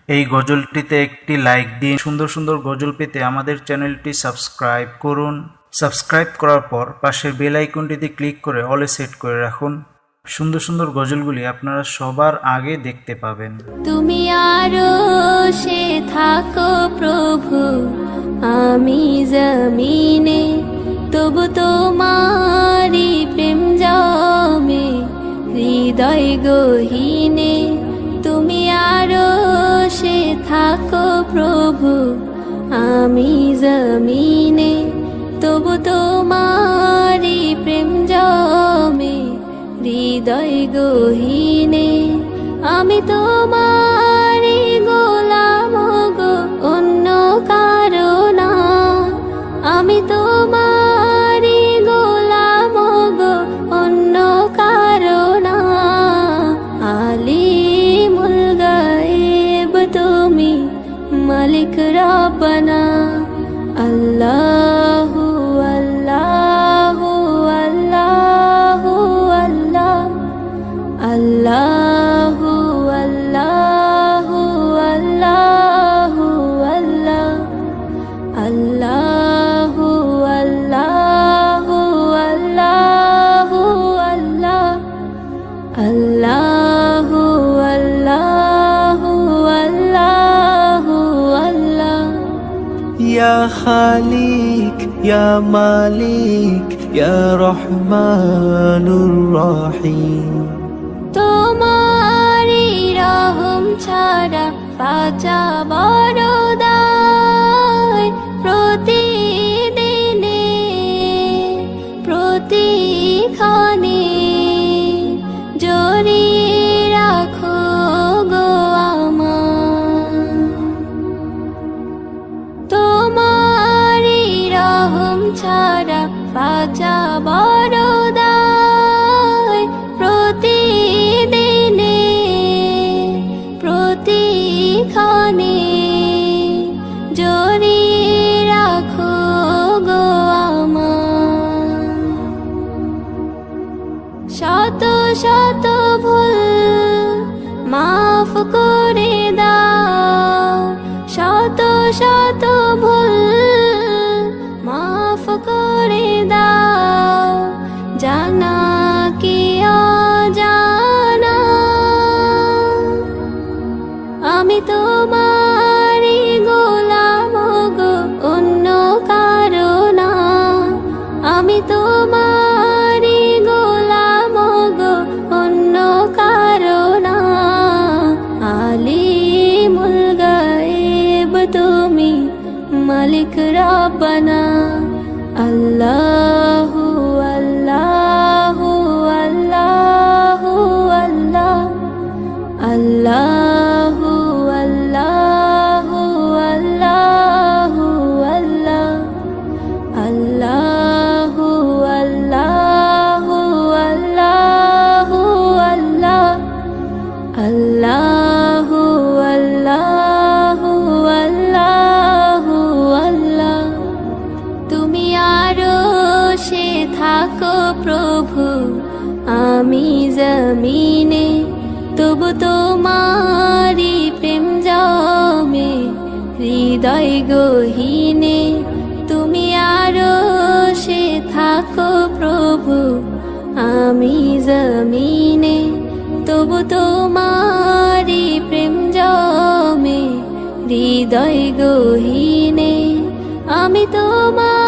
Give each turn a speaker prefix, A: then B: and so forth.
A: এই গজলটিতে একটি লাইক দিন। সুন্দর সুন্দর গজল পেতে আমাদের চ্যানেলটি সাবস্ক্রাইব করুন। সাবস্ক্রাইব করার পর পাশের বেল আইকনটিতে ক্লিক করে অলে সেট করে রাখুন। সুন্দর সুন্দর গজলগুলি আপনারা সবার আগে দেখতে পাবেন।
B: তুমি আরো সে থাকো প্রভু, আমি জমিনে, তবু তোমারি প্রেম জমে হৃদয় গহীনে। তুমি আরো সে থাকো প্রভু, আমি জমিনে, তবু তোমারি প্রেম জমে হৃদয় গহীনে। আমি তোমারি গোলাম গো, অন্য কারো না। আমি তোমারি গোলাম গো, অন্য কারো না। আলিমুল গায়েব তুমি, মালিক রব্বানা। আল্লাহু আল্লাহু আল্লাহু আল্লাহ, আল্লাহু আল্লাহু আল্লাহু আল্লাহ, আল্লাহু আল্লাহু আল্লাহু আল্লাহ, আল্লাহু আল্লাহু আল্লাহু আল্লাহ।
C: ইয়া খালিক ইয়া মালিক ইয়া রহমানুর রহিম।
B: তোমারি রহম ছাড়া বাঁচা বড় দায়। প্রতিদিনে প্রতিক্ষণে জড়িয়ে রাখো গো আমায়। তোমারি রহম ছাড়া বাঁচা বড় দায়। প্রতিদিনে প্রতিক্ষণে জড়িয়ে রাখো গো আমায়। শত শত ভুল মাফ করে দাও, শত শত ভুল মাফ করে দাও। জানা কি অজানা, আমি তোমারি গোলাম গো, অন্য কারো না। আমি তোমারি গোলাম গো, অন্য কারো না। আলিমুল গায়েব তুমি, মালিক রব্বানা। আল্লাহু আল্লাহু আল্লাহু আল্লাহ, আল্লাহু আল্লাহু আল্লাহু আল্লাহ, আল্লাহু আল্লাহু আল্লাহু আল্লাহ, আল্লাহু আল্লাহু আল্লাহু আল্লাহ। তুমি আরো সে থাকো প্রভু, আমি জমিনে, তবু তোমারি প্রেম জমে হৃদয় গহীনে। তুমি আরো সে থাকো প্রভু, আমি জমিনে, তবু তোমারি প্রেম জমে হৃদয় গহীনে। আমি তোমার